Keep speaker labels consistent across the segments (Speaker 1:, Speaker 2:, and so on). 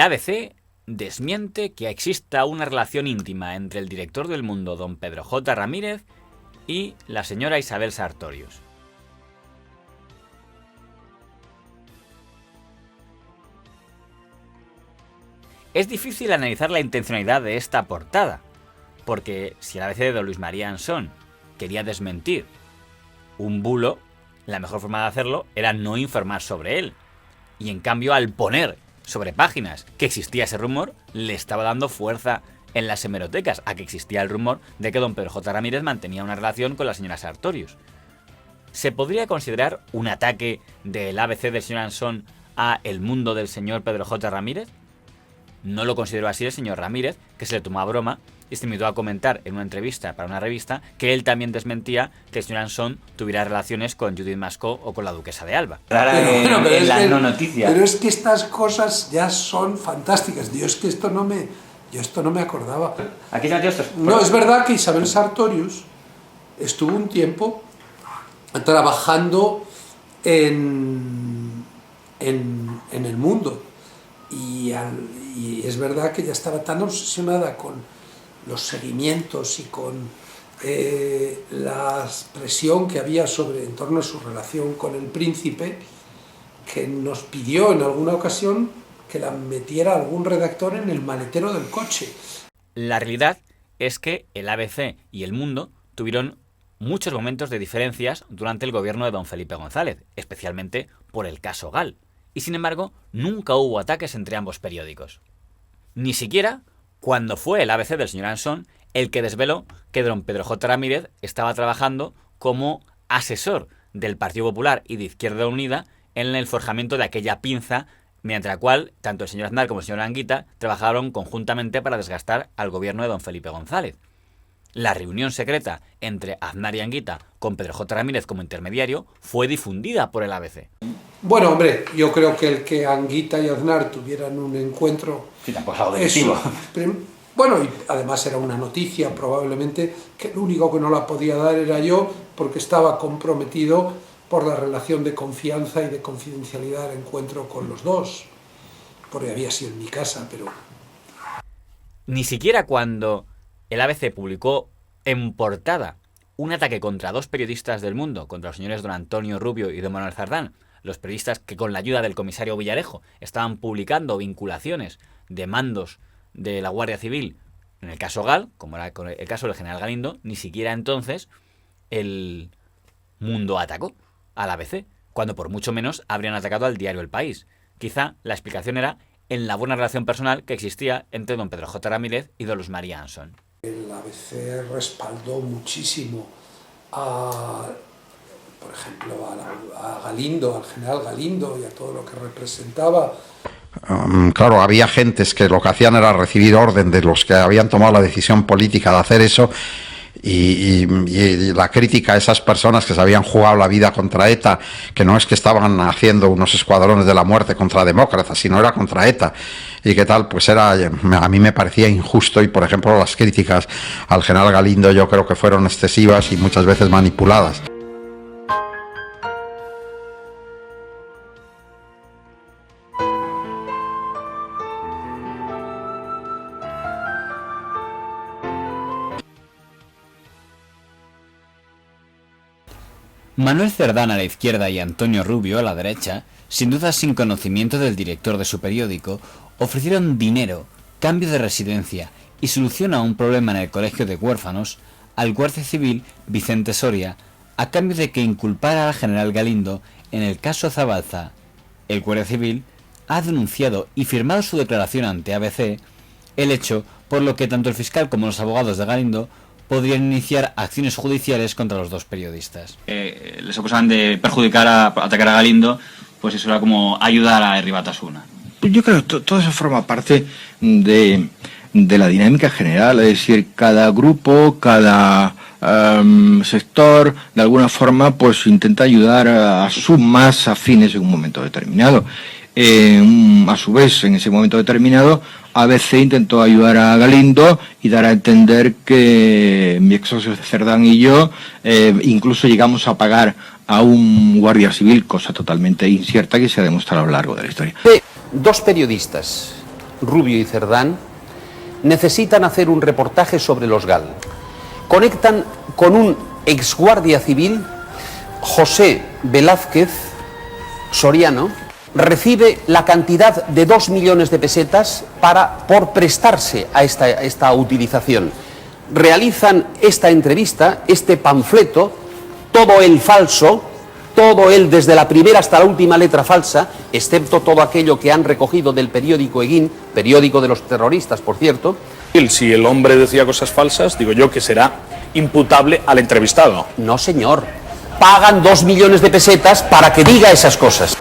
Speaker 1: El ABC desmiente que exista una relación íntima entre el director del Mundo, don Pedro J. Ramírez, y la señora Isabel Sartorius. Es difícil analizar la intencionalidad de esta portada, porque si el ABC de don Luis María Ansón quería desmentir un bulo, la mejor forma de hacerlo era no informar sobre él. Y en cambio, al poner sobre páginas que existía ese rumor, le estaba dando fuerza en las hemerotecas a que existía el rumor de que don Pedro J. Ramírez mantenía una relación con la señora Sartorius. ¿Se podría considerar un ataque del ABC del señor Ansón a el mundo del señor Pedro J. Ramírez? No lo consideró así el señor Ramírez, que se le tomó a broma y se limitó a comentar en una entrevista para una revista que él también desmentía que el señor Ansón tuviera relaciones con Judith Mascó o con la duquesa de Alba.
Speaker 2: Pero
Speaker 3: en la no noticia.
Speaker 2: Pero es que estas cosas ya son fantásticas. Yo es que esto no me acordaba.
Speaker 3: Aquí se metió esto.
Speaker 2: No, es verdad que Isabel Sartorius estuvo un tiempo trabajando en el Mundo. Y es verdad que ella estaba tan obsesionada con los seguimientos y con la presión que había en torno a su relación con el príncipe, que nos pidió en alguna ocasión que la metiera algún redactor en el maletero del coche.
Speaker 1: La realidad es que el ABC y el Mundo tuvieron muchos momentos de diferencias durante el gobierno de don Felipe González, especialmente por el caso Gal. Y sin embargo, nunca hubo ataques entre ambos periódicos. Ni siquiera cuando fue el ABC del señor Ansón el que desveló que don Pedro J. Ramírez estaba trabajando como asesor del Partido Popular y de Izquierda Unida en el forjamiento de aquella pinza mediante la cual tanto el señor Aznar como el señor Anguita trabajaron conjuntamente para desgastar al gobierno de don Felipe González. La reunión secreta entre Aznar y Anguita con Pedro J. Ramírez como intermediario fue difundida por el ABC.
Speaker 2: Bueno, hombre, yo creo que el que Anguita y Aznar tuvieran un encuentro...
Speaker 3: Sí, tampoco es algo definitivo.
Speaker 2: Bueno, y además era una noticia, probablemente, que el único que no la podía dar era yo, porque estaba comprometido por la relación de confianza y de confidencialidad del encuentro con los dos. Porque había sido en mi casa, pero...
Speaker 1: Ni siquiera cuando el ABC publicó en portada un ataque contra dos periodistas del Mundo, contra los señores don Antonio Rubio y don Manuel Zardán, los periodistas que con la ayuda del comisario Villarejo estaban publicando vinculaciones de mandos de la Guardia Civil en el caso Gal, como era el caso del general Galindo, ni siquiera entonces el Mundo atacó al ABC, cuando por mucho menos habrían atacado al diario El País. Quizá la explicación era en la buena relación personal que existía entre don Pedro J. Ramírez y don Luis María Ansón.
Speaker 2: El ABC respaldó muchísimo por ejemplo, a Galindo, al general Galindo y a todo lo que representaba.
Speaker 4: Claro, había gentes que lo que hacían era recibir orden de los que habían tomado la decisión política de hacer eso y la crítica a esas personas que se habían jugado la vida contra ETA, que no es que estaban haciendo unos escuadrones de la muerte contra demócratas, sino era contra ETA y qué tal, pues a mí me parecía injusto y por ejemplo las críticas al general Galindo yo creo que fueron excesivas y muchas veces manipuladas.
Speaker 1: Manuel Zardán a la izquierda y Antonio Rubio a la derecha, sin duda sin conocimiento del director de su periódico, ofrecieron dinero, cambio de residencia y solución a un problema en el colegio de huérfanos al guardia civil Vicente Soria, a cambio de que inculpara al general Galindo en el caso Zabalza. El guardia civil ha denunciado y firmado su declaración ante ABC el hecho por lo que tanto el fiscal como los abogados de Galindo podrían iniciar acciones judiciales contra los dos periodistas.
Speaker 5: Les acusaban de atacar a Galindo, pues eso era como ayudar a Herri Batasuna.
Speaker 6: Yo creo que todo eso forma parte de la dinámica general, es decir, cada grupo, cada sector, de alguna forma, pues intenta ayudar a sus más afines en un momento determinado. A su vez, en ese momento determinado, ABC intentó ayudar a Galindo y dar a entender que mi ex socio Cerdán y yo incluso llegamos a pagar a un guardia civil, cosa totalmente incierta que se ha demostrado a lo largo de la historia.
Speaker 7: Dos periodistas Rubio y Cerdán, necesitan hacer un reportaje sobre los GAL. Conectan con un exguardia civil, José Velázquez Soriano, recibe la cantidad de 2 millones de pesetas por prestarse a esta utilización. Realizan esta entrevista, este panfleto, todo él falso, todo él desde la primera hasta la última letra falsa, excepto todo aquello que han recogido del periódico Egin, periódico de los terroristas, por cierto.
Speaker 8: Si el hombre decía cosas falsas, digo yo que será imputable al entrevistado.
Speaker 7: No, señor. Pagan 2 millones de pesetas para que diga esas cosas.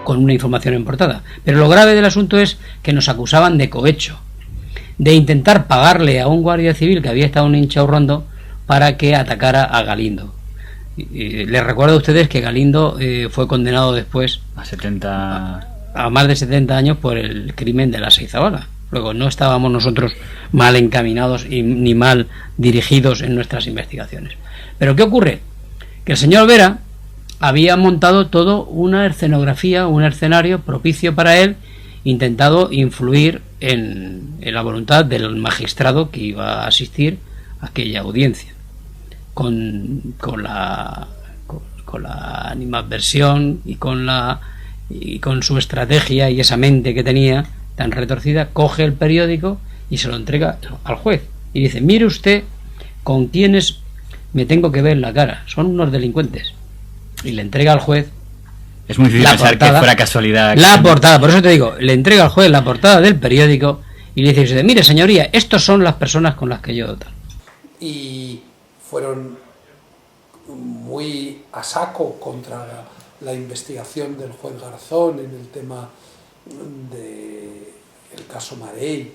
Speaker 9: Con una información en portada. Pero lo grave del asunto es que nos acusaban de cohecho, de intentar pagarle a un guardia civil que había estado en Inchaurrondo para que atacara a Galindo. Les recuerdo a ustedes que Galindo fue condenado después a más de 70 años por el crimen de la Seizabala. Luego, no estábamos nosotros mal encaminados ni mal dirigidos en nuestras investigaciones. Pero ¿qué ocurre? Que el señor Vera había montado todo una escenografía, un escenario propicio para él, intentado influir en la voluntad del magistrado que iba a asistir a aquella audiencia, con la animadversión y con su estrategia y esa mente que tenía tan retorcida. Coge el periódico y se lo entrega al juez y dice: mire usted con quiénes me tengo que ver la cara, son unos delincuentes. Y le entrega al juez.
Speaker 1: Es muy difícil pensar que fuera casualidad.
Speaker 9: La portada, por eso te digo, le entrega al juez la portada del periódico y le dice: mire, señoría, estos son las personas con las que yo tal.
Speaker 2: Y fueron muy a saco contra la investigación del juez Garzón en el tema del caso Marey.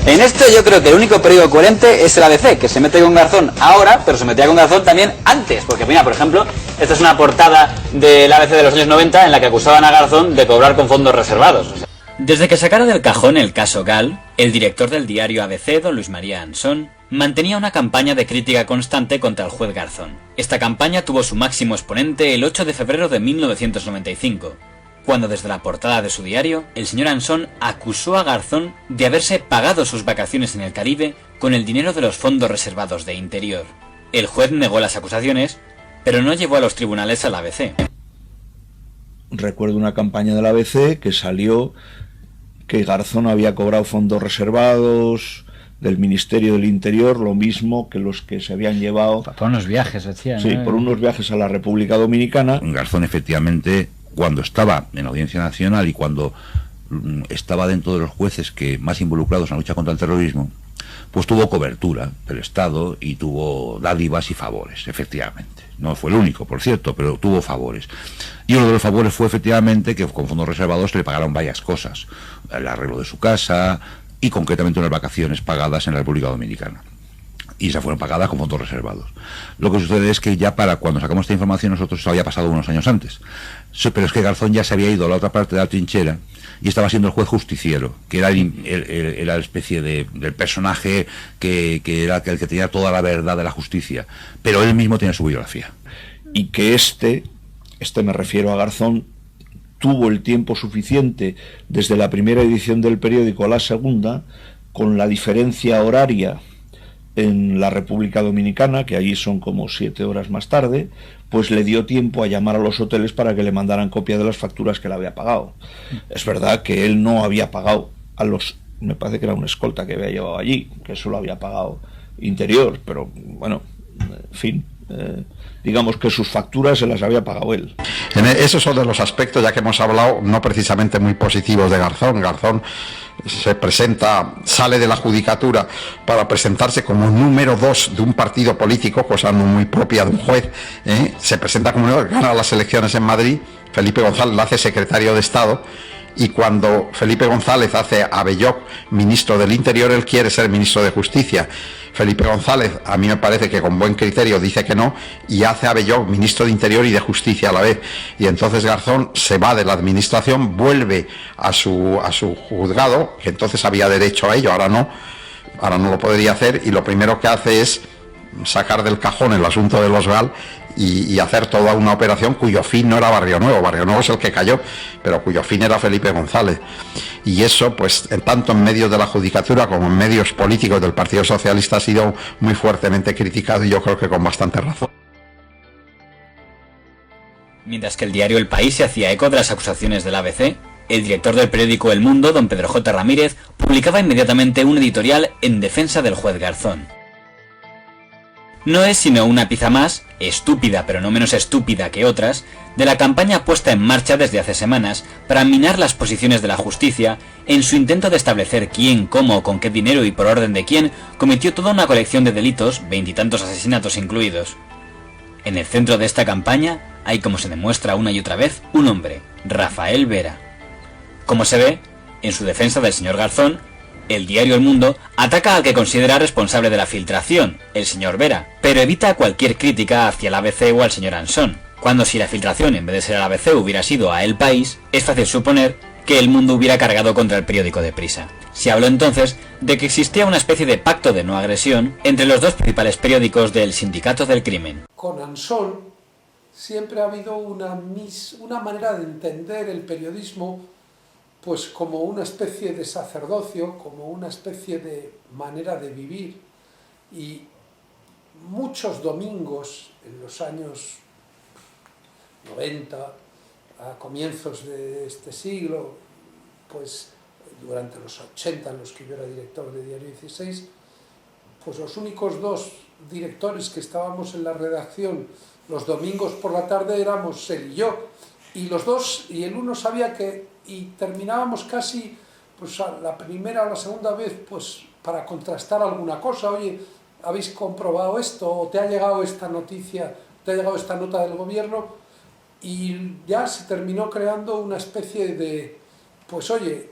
Speaker 3: En esto yo creo que el único periódico coherente es el ABC, que se mete con Garzón ahora, pero se metía con Garzón también antes. Porque mira, por ejemplo, esta es una portada del ABC de los años 90 en la que acusaban a Garzón de cobrar con fondos reservados.
Speaker 1: Desde que sacara del cajón el caso Gal, el director del diario ABC, don Luis María Ansón, mantenía una campaña de crítica constante contra el juez Garzón. Esta campaña tuvo su máximo exponente el 8 de febrero de 1995, cuando desde la portada de su diario, el señor Ansón acusó a Garzón de haberse pagado sus vacaciones en el Caribe con el dinero de los fondos reservados de Interior. El juez negó las acusaciones, pero no llevó a los tribunales al ABC.
Speaker 6: Recuerdo una campaña del ABC que salió que Garzón había cobrado fondos reservados del Ministerio del Interior, lo mismo que los que se habían llevado...
Speaker 1: Por unos viajes, decían.
Speaker 6: Sí, por unos viajes a la República Dominicana.
Speaker 10: Garzón, efectivamente, cuando estaba en la Audiencia Nacional y cuando estaba dentro de los jueces que más involucrados en la lucha contra el terrorismo, pues tuvo cobertura del Estado y tuvo dádivas y favores, efectivamente. No fue el único, por cierto, pero tuvo favores. Y uno de los favores fue, efectivamente, que con fondos reservados le pagaron varias cosas. El arreglo de su casa y, concretamente, unas vacaciones pagadas en la República Dominicana. Y esas fueron pagadas con fondos reservados. Lo que sucede es que ya para cuando sacamos esta información nosotros había pasado unos años antes. Pero es que Garzón ya se había ido a la otra parte de la trinchera y estaba siendo el juez justiciero, que era la especie del personaje que era el que tenía toda la verdad de la justicia. Pero él mismo tiene su biografía.
Speaker 6: Y que este me refiero a Garzón, tuvo el tiempo suficiente desde la primera edición del periódico a la segunda, con la diferencia horaria en la República Dominicana, que allí son como 7 horas más tarde, pues le dio tiempo a llamar a los hoteles para que le mandaran copia de las facturas que le había pagado. Es verdad que él no había pagado a los... me parece que era un escolta que había llevado allí, que eso lo había pagado Interior, pero bueno, en fin... digamos que sus facturas se las había pagado él.
Speaker 4: Esos son de los aspectos, ya que hemos hablado, no precisamente muy positivos de Garzón. Garzón se presenta, sale de la judicatura para presentarse como número 2 de un partido político, cosa no muy propia de un juez, se presenta como gana las elecciones en Madrid, Felipe González lo hace secretario de Estado, y cuando Felipe González hace a Belloc ministro del Interior, él quiere ser ministro de Justicia. Felipe González, a mí me parece que con buen criterio dice que no, y hace a Belloc ministro de Interior y de Justicia a la vez. Y entonces Garzón se va de la administración, vuelve a su juzgado, que entonces había derecho a ello, ahora no lo podría hacer, y lo primero que hace es sacar del cajón el asunto de los GAL y hacer toda una operación cuyo fin no era Barrio Nuevo es el que cayó, pero cuyo fin era Felipe González. Y eso, pues, tanto en medios de la judicatura como en medios políticos del Partido Socialista ha sido muy fuertemente criticado, y yo creo que con bastante razón.
Speaker 1: Mientras que el diario El País se hacía eco de las acusaciones del ABC, el director del periódico El Mundo, don Pedro J. Ramírez, publicaba inmediatamente un editorial en defensa del juez Garzón. No es sino una pieza más, estúpida pero no menos estúpida que otras, de la campaña puesta en marcha desde hace semanas para minar las posiciones de la justicia en su intento de establecer quién, cómo, con qué dinero y por orden de quién cometió toda una colección de delitos, 20 y tantos asesinatos incluidos. En el centro de esta campaña hay, como se demuestra una y otra vez, un hombre, Rafael Vera. Como se ve, en su defensa del señor Garzón, el diario El Mundo ataca al que considera responsable de la filtración, el señor Vera, pero evita cualquier crítica hacia el ABC o al señor Ansón, cuando si la filtración en vez de ser al ABC hubiera sido a El País, es fácil suponer que El Mundo hubiera cargado contra el periódico Deprisa. Se habló entonces de que existía una especie de pacto de no agresión entre los dos principales periódicos del Sindicato del Crimen.
Speaker 2: Con Ansón siempre ha habido una manera de entender el periodismo, pues como una especie de sacerdocio, como una especie de manera de vivir. Y muchos domingos en los años 90, a comienzos de este siglo, pues durante los 80 en los que yo era director de Diario 16, pues los únicos dos directores que estábamos en la redacción los domingos por la tarde éramos él y yo, y los dos, y el uno sabía que, y terminábamos casi, pues a la primera o la segunda vez, pues para contrastar alguna cosa, oye, ¿habéis comprobado esto? ¿O te ha llegado esta noticia, te ha llegado esta nota del gobierno? Y ya se terminó creando una especie de, pues oye,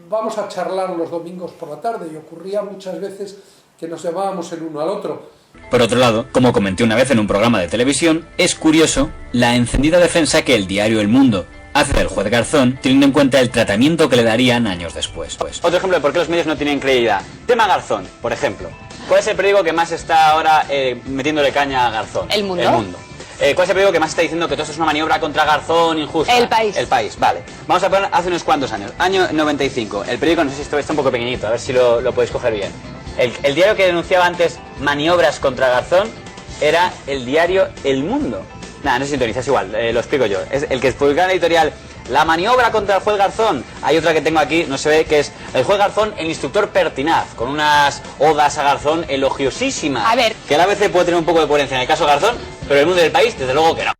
Speaker 2: vamos a charlar los domingos por la tarde, y ocurría muchas veces que nos llamábamos el uno al otro.
Speaker 1: Por otro lado, como comenté una vez en un programa de televisión, es curioso la encendida defensa que el diario El Mundo hace del juez Garzón, teniendo en cuenta el tratamiento que le darían años después.
Speaker 3: Otro ejemplo de por qué los medios no tienen credibilidad. Tema Garzón, por ejemplo. ¿Cuál es el periódico que más está ahora metiéndole caña a Garzón?
Speaker 11: El Mundo.
Speaker 3: El Mundo. ¿Cuál es el periódico que más está diciendo que todo esto es una maniobra contra Garzón injusta?
Speaker 11: El País.
Speaker 3: El País, vale. Vamos a poner hace unos cuantos años. Año 95. El periódico, no sé si esto está un poco pequeñito, a ver si lo podéis coger bien. El diario que denunciaba antes maniobras contra Garzón era el diario El Mundo. Nada, no sintonizas igual, lo explico yo. Es el que publicaba en la editorial La maniobra contra el juez Garzón. Hay otra que tengo aquí, no se ve, que es el juez Garzón, el instructor pertinaz, con unas odas a Garzón elogiosísimas.
Speaker 11: A ver.
Speaker 3: Que el ABC puede tener un poco de coherencia en el caso Garzón, pero El Mundo del País, desde luego que no.